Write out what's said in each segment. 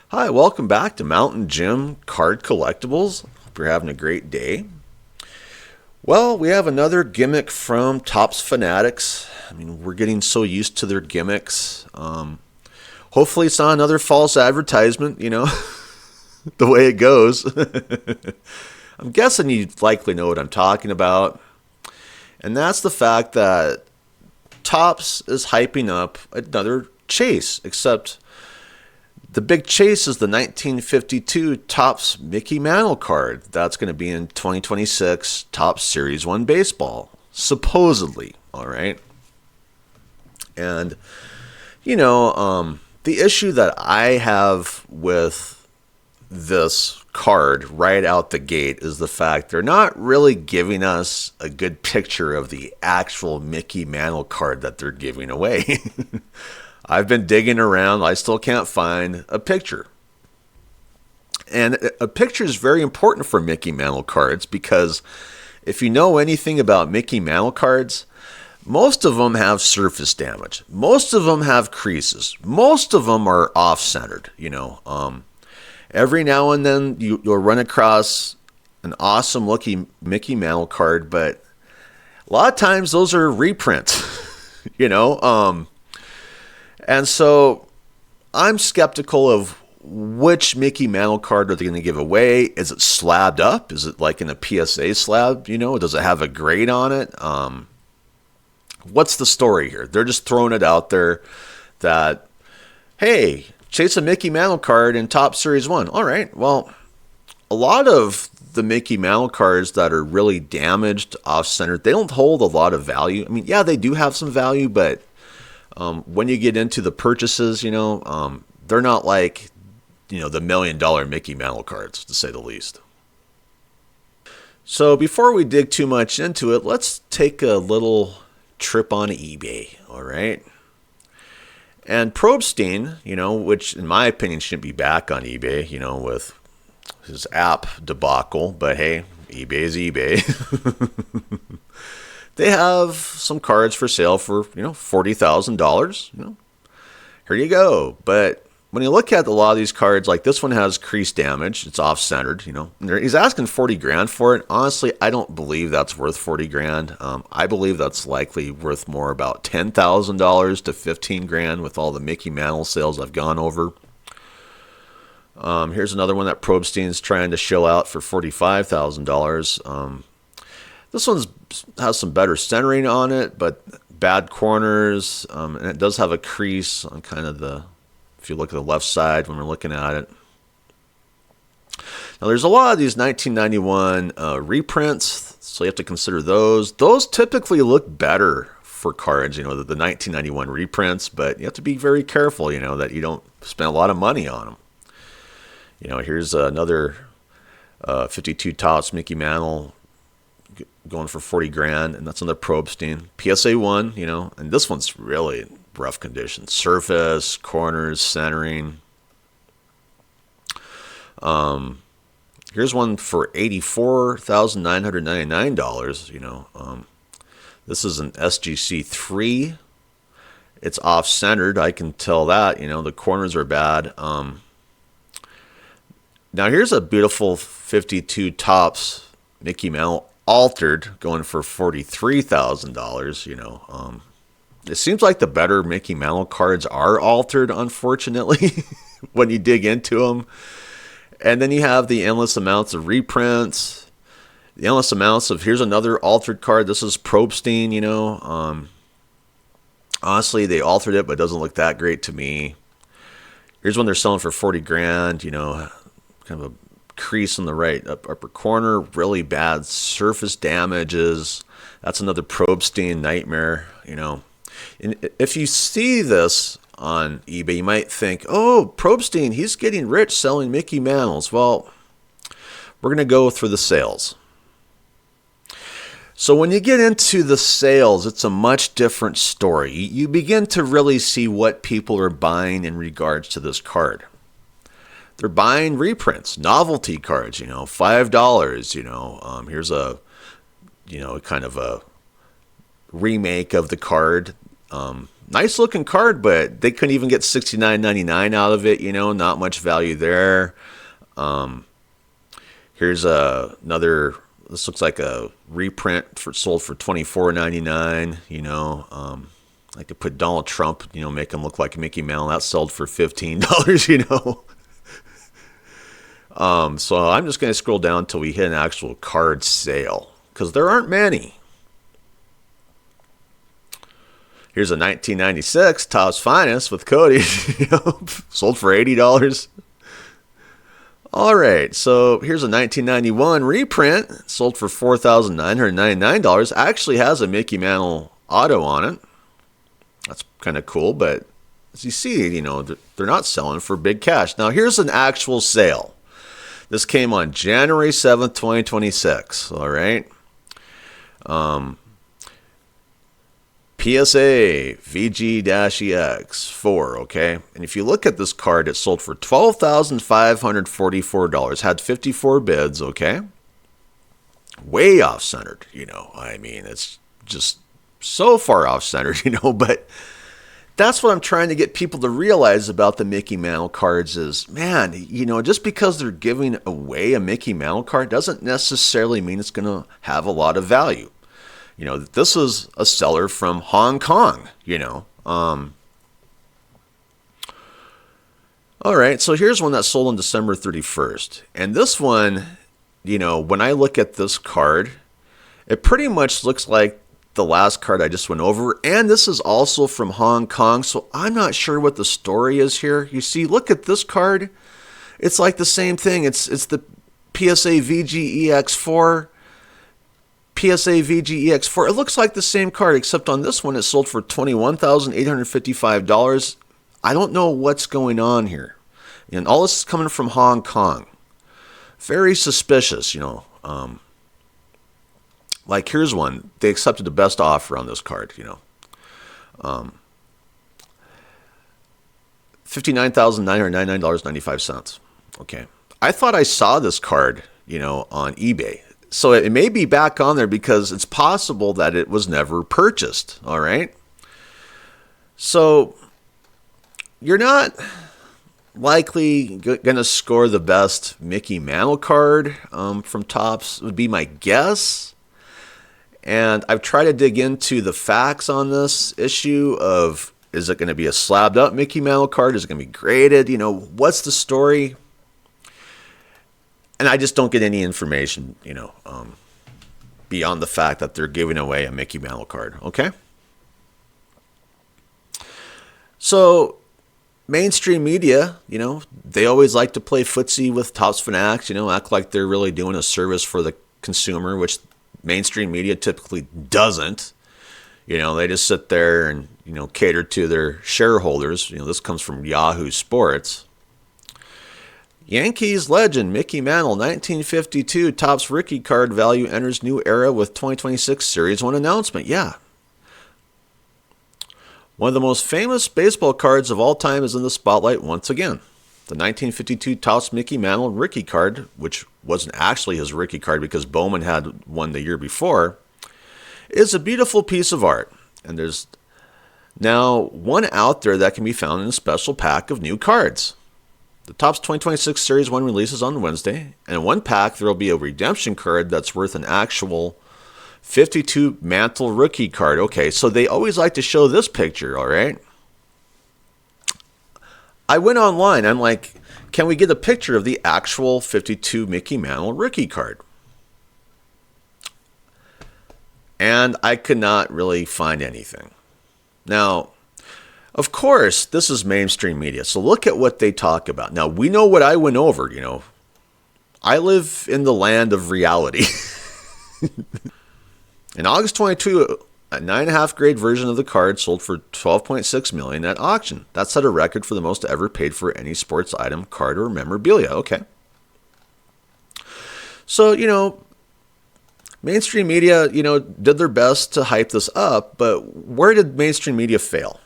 Hi, welcome back to Mountain Jim Card Collectibles. Hope you're having a great day. Well, we have another gimmick from Topps Fanatics. I mean, we're getting so used to their gimmicks. Hopefully, it's not another false advertisement, the way it goes. I'm guessing you likely know what I'm talking about. And that's the fact that Topps is hyping up another chase, except the big chase is the 1952 Topps Mickey Mantle card. That's going to be in 2026 Topps Series 1 Baseball, supposedly. All right. And, the issue that I have with this card right out the gate is the fact they're not really giving us a good picture of the actual Mickey Mantle card that they're giving away. I've been digging around. I still can't find a picture. And a picture is very important for Mickey Mantle cards because if you know anything about Mickey Mantle cards, most of them have surface damage. Most of them have creases. Most of them are off-centered, Every now and then you'll run across an awesome-looking Mickey Mantle card, but a lot of times those are reprints, And so I'm skeptical of which Mickey Mantle card are they going to give away. Is it slabbed up? Is it like in a PSA slab? Does it have a grade on it? What's the story here? They're just throwing it out there that, hey, chase a Mickey Mantle card in Topps Series 1. All right, well, a lot of the Mickey Mantle cards that are really damaged, off-centered, they don't hold a lot of value. I mean, yeah, they do have some value, but when you get into the purchases, they're not like, the $1 million Mickey Mantle cards, to say the least. So before we dig too much into it, let's take a little trip on eBay, all right? And Probstein, which in my opinion shouldn't be back on eBay, with his app debacle, but hey, eBay is eBay. They have some cards for sale for, $40,000. Here you go. But when you look at a lot of these cards, like this one has crease damage. It's off-centered, And he's asking 40 grand for it. Honestly, I don't believe that's worth 40 grand. I believe that's likely worth more about $10,000 to 15 grand with all the Mickey Mantle sales I've gone over. Here's another one that Probstein's trying to shill out for $45,000. This one has some better centering on it, but bad corners, and it does have a crease on kind of if you look at the left side when we're looking at it. Now, there's a lot of these 1991 reprints, so you have to consider those. Those typically look better for cards, the 1991 reprints, but you have to be very careful, that you don't spend a lot of money on them. Here's another 52 Topps Mickey Mantle going for 40 grand, and that's on the Probstein PSA 1, and this one's really rough condition. Surface, corners, centering. Here's one for $84,999, this is an SGC 3. It's off-centered, I can tell that, the corners are bad. Now here's a beautiful 52 Topps Mickey Mantle altered going for $43,000. It seems like the better Mickey Mantle cards are altered, unfortunately, when you dig into them. And then you have the endless amounts of reprints, the endless amounts of, here's another altered card. This is Probstein, honestly, they altered it, but it doesn't look that great to me. Here's one they're selling for 40 grand, kind of a crease in the right upper corner, really bad surface damages. That's another Probstein nightmare, And if you see this on eBay, you might think, oh, Probstein, he's getting rich selling Mickey Mantles. Well, we're going to go through the sales. So when you get into the sales, it's a much different story. You begin to really see what people are buying in regards to this card. They're buying reprints, novelty cards, $5, here's a, kind of a remake of the card, Nice looking card, but they couldn't even get $69.99 out of it. Not much value there. Here's another. This looks like a reprint sold for $24.99. Like to put Donald Trump, make him look like Mickey Mantle. That sold for $15. So I'm just going to scroll down until we hit an actual card sale, because there aren't many. Here's a 1996 Topps Finest with Cody, sold for $80. All right, so here's a 1991 reprint, sold for $4,999. Actually has a Mickey Mantle auto on it. That's kind of cool, but as you see, they're not selling for big cash. Now here's an actual sale. This came on January 7th, 2026, all right? PSA VG-EX4, okay? And if you look at this card, it sold for $12,544. Had 54 bids, okay? Way off-centered, it's just so far off-centered, but that's what I'm trying to get people to realize about the Mickey Mantle cards is, man, just because they're giving away a Mickey Mantle card doesn't necessarily mean it's going to have a lot of value. This is a seller from Hong Kong, All right, so here's one that sold on December 31st. And this one, when I look at this card, it pretty much looks like the last card I just went over. And this is also from Hong Kong, so I'm not sure what the story is here. You see, look at this card. It's like the same thing. It's the PSA VG-EX4. PSA VG-EX4. It looks like the same card, except on this one it sold for $21,855. I don't know what's going on here. And all this is coming from Hong Kong. Very suspicious, like here's one. They accepted the best offer on this card, $59,999.95. Okay. I thought I saw this card, on eBay. So it may be back on there because it's possible that it was never purchased. All right. So you're not likely going to score the best Mickey Mantle card from Topps, would be my guess. And I've tried to dig into the facts on this issue of, is it going to be a slabbed up Mickey Mantle card? Is it going to be graded? What's the story? And I just don't get any information, beyond the fact that they're giving away a Mickey Mantle card, okay? So, mainstream media, they always like to play footsie with Topps Fanatics, act like they're really doing a service for the consumer, which mainstream media typically doesn't. They just sit there and, cater to their shareholders. This comes from Yahoo Sports. Yankees legend Mickey Mantle, 1952 Topps rookie card value enters new era with 2026 Series 1 announcement. Yeah. One of the most famous baseball cards of all time is in the spotlight once again. The 1952 Topps Mickey Mantle rookie card, which wasn't actually his rookie card because Bowman had one the year before, is a beautiful piece of art. And there's now one out there that can be found in a special pack of new cards. The Topps 2026 Series 1 releases on Wednesday, and in one pack there will be a redemption card that's worth an actual 52 Mantle rookie card. Okay, so they always like to show this picture, all right? I went online, I'm like, can we get a picture of the actual 52 Mickey Mantle rookie card? And I could not really find anything. Now, of course, this is mainstream media, so look at what they talk about. Now, we know what I went over, I live in the land of reality. In August 22, a 9.5 grade version of the card sold for $12.6 million at auction. That set a record for the most ever paid for any sports item, card, or memorabilia. Okay. So, mainstream media, did their best to hype this up, but where did mainstream media fail?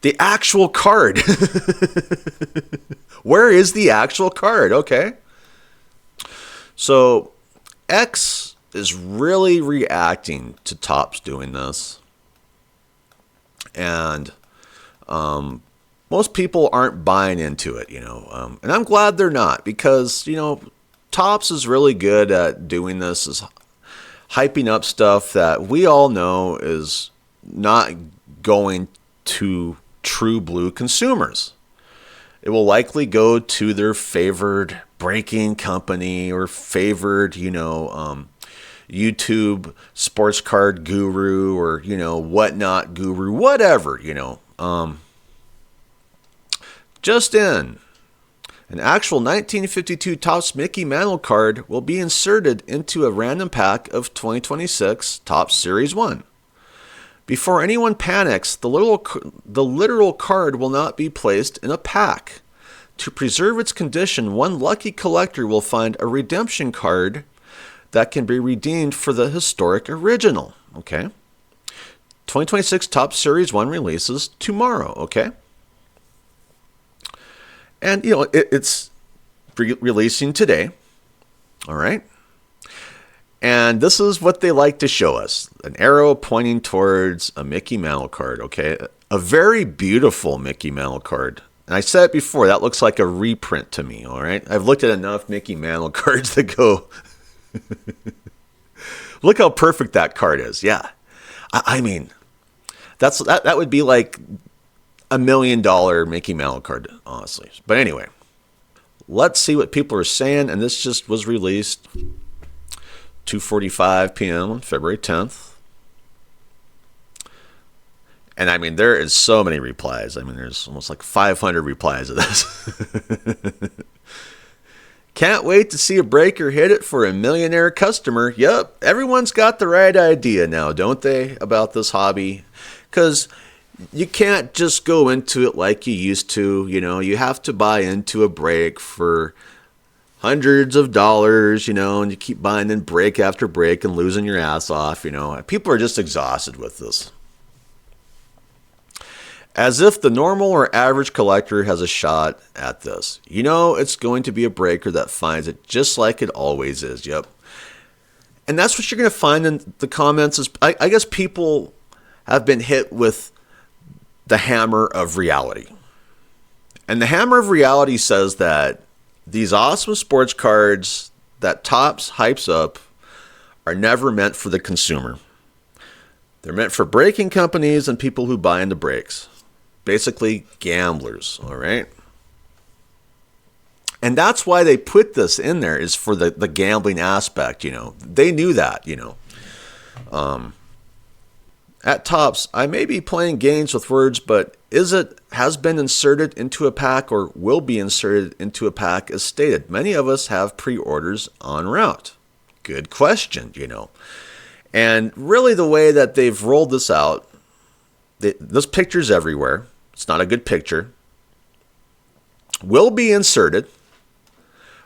The actual card. Where is the actual card? Okay. So, X is really reacting to Topps doing this. And most people aren't buying into it, and I'm glad they're not, because, Topps is really good at doing this, is hyping up stuff that we all know is not going to true blue consumers. It will likely go to their favored breaking company or favored, YouTube sports card guru or, whatnot guru, whatever, just in. An actual 1952 Topps Mickey Mantle card will be inserted into a random pack of 2026 Topps Series 1. Before anyone panics, the literal card will not be placed in a pack. To preserve its condition, one lucky collector will find a redemption card that can be redeemed for the historic original. Okay? 2026 Topps Series 1 releases tomorrow. Okay? And, it's releasing today. All right? And this is what they like to show us. An arrow pointing towards a Mickey Mantle card, okay? A very beautiful Mickey Mantle card. And I said it before, that looks like a reprint to me, all right? I've looked at enough Mickey Mantle cards that go, look how perfect that card is. Yeah. I mean, that would be like $1 million Mickey Mantle card, honestly. But anyway, let's see what people are saying. And this just was released 2:45 p.m. on February 10th. And I mean, there is so many replies. I mean, there's almost like 500 replies of this. Can't wait to see a breaker hit it for a millionaire customer. Yep, everyone's got the right idea now, don't they, about this hobby? Because you can't just go into it like you used to. You have to buy into a break for hundreds of dollars, and you keep buying in break after break and losing your ass off. People are just exhausted with this. As if the normal or average collector has a shot at this. It's going to be a breaker that finds it just like it always is. Yep. And that's what you're going to find in the comments. Is I guess people have been hit with the hammer of reality. And the hammer of reality says that these awesome sports cards that Topps hypes up are never meant for the consumer. They're meant for breaking companies and people who buy into breaks. Basically, gamblers, all right? And that's why they put this in there, is for the gambling aspect, They knew that, At Topps, I may be playing games with words, but has been inserted into a pack or will be inserted into a pack as stated. Many of us have pre-orders en route. Good question, And really the way that they've rolled this out, this picture's everywhere. It's not a good picture. Will be inserted.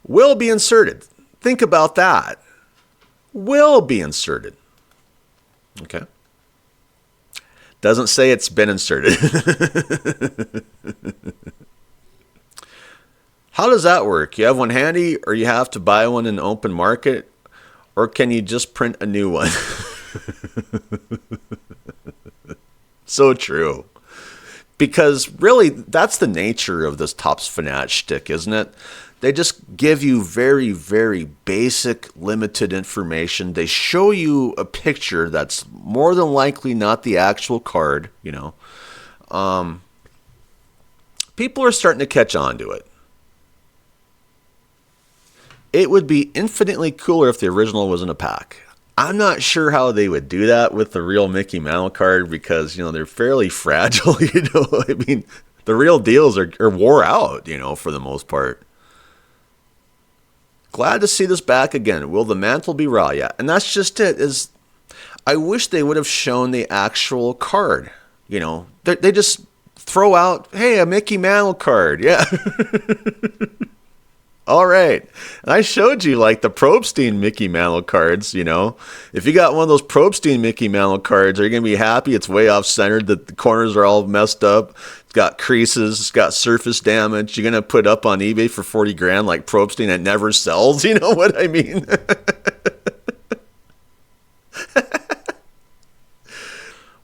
Will be inserted. Think about that. Will be inserted. Okay. Doesn't say it's been inserted. How does that work? You have one handy, or you have to buy one in the open market, or can you just print a new one? So true. Because really, that's the nature of this Topps Fanatics shtick, isn't it? They just give you very, very basic, limited information. They show you a picture that's more than likely not the actual card, People are starting to catch on to it. It would be infinitely cooler if the original was in a pack. I'm not sure how they would do that with the real Mickey Mantle card because, they're fairly fragile, I mean, the real deals are wore out, for the most part. Glad to see this back again. Will the mantle be raw? Yeah, and that's just it. I wish they would have shown the actual card. They just throw out, hey, a Mickey Mantle card. Yeah. All right. And I showed you like the Probstein Mickey Mantle cards, If you got one of those Probstein Mickey Mantle cards, are you going to be happy? It's way off centered. The corners are all messed up. It's got creases. It's got surface damage. You're going to put up on eBay for 40 grand like Probstein. It never sells. You know what I mean?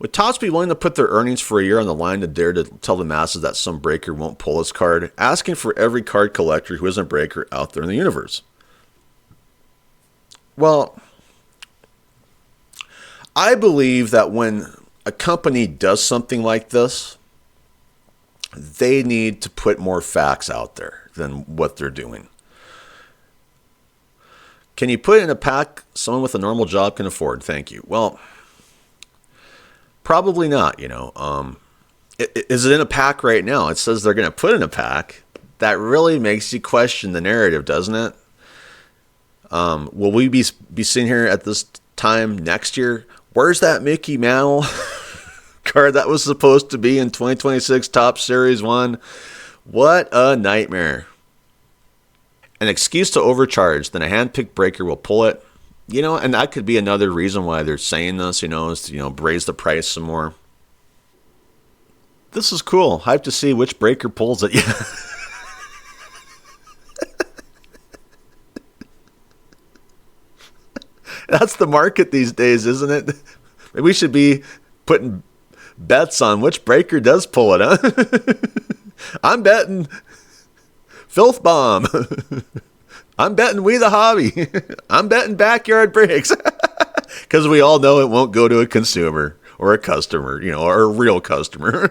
Would Topps be willing to put their earnings for a year on the line to dare to tell the masses that some breaker won't pull this card, asking for every card collector who isn't a breaker out there in the universe? Well, I believe that when a company does something like this, they need to put more facts out there than what they're doing. Can you put in a pack someone with a normal job can afford? Thank you. Well, probably not, Is it in a pack right now? It says they're going to put in a pack. That really makes you question the narrative, doesn't it? Will we be sitting here at this time next year? Where's that Mickey Mantle card that was supposed to be in 2026 Topps Series 1? What a nightmare. An excuse to overcharge, then a hand-picked breaker will pull it. And that could be another reason why they're saying this, is to, raise the price some more. This is cool. Hype to see which breaker pulls it. Yeah. That's the market these days, isn't it? Maybe we should be putting bets on which breaker does pull it, huh? I'm betting Filth Bomb. I'm betting We the Hobby. I'm betting Backyard Breaks. Because we all know it won't go to a consumer or a customer, or a real customer.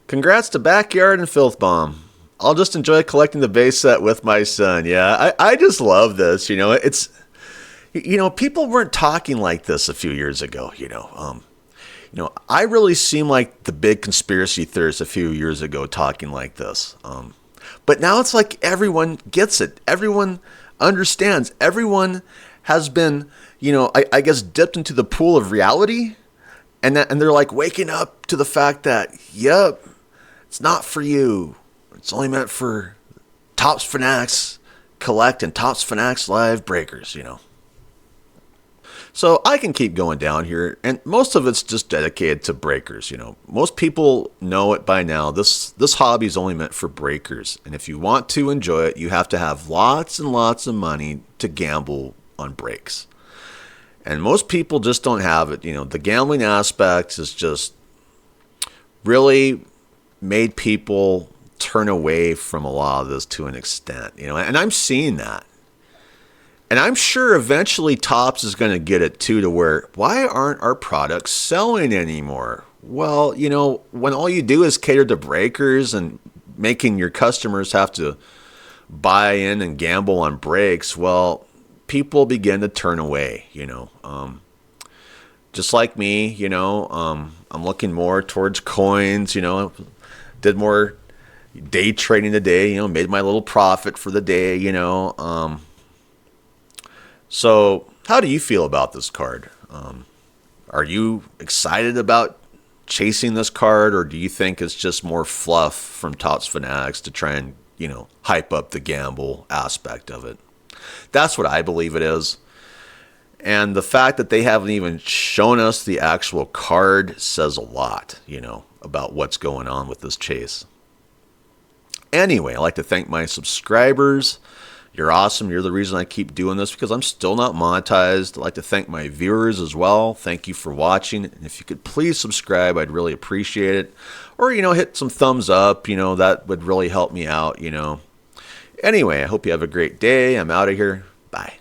Congrats to Backyard and Filth Bomb. I'll just enjoy collecting the base set with my son. Yeah, I just love this. It's, people weren't talking like this a few years ago. I really seem like the big conspiracy theorist a few years ago talking like this. But now it's like everyone gets it. Everyone understands. Everyone has been, I guess, dipped into the pool of reality. And they're like waking up to the fact that, yep, it's not for you. It's only meant for Topps Fanatics Collect and Topps Fanatics Live breakers, So I can keep going down here, and most of it's just dedicated to breakers. Most people know it by now. This hobby is only meant for breakers, and if you want to enjoy it, you have to have lots and lots of money to gamble on breaks. And most people just don't have it. The gambling aspect is just really made people turn away from a lot of this to an extent, and I'm seeing that. And I'm sure eventually Topps is going to get it too, to where, why aren't our products selling anymore? Well, when all you do is cater to breakers and making your customers have to buy in and gamble on breaks, well, people begin to turn away, just like me, I'm looking more towards coins, did more day trading today, made my little profit for the day, So how do you feel about this card? Are you excited about chasing this card, or do you think it's just more fluff from Topps Fanatics to try and, hype up the gamble aspect of it? That's what I believe it is. And the fact that they haven't even shown us the actual card says a lot, about what's going on with this chase. Anyway, I'd like to thank my subscribers. You're awesome. You're the reason I keep doing this, because I'm still not monetized. I'd like to thank my viewers as well. Thank you for watching. And if you could please subscribe, I'd really appreciate it. Or, hit some thumbs up. That would really help me out, Anyway, I hope you have a great day. I'm out of here. Bye.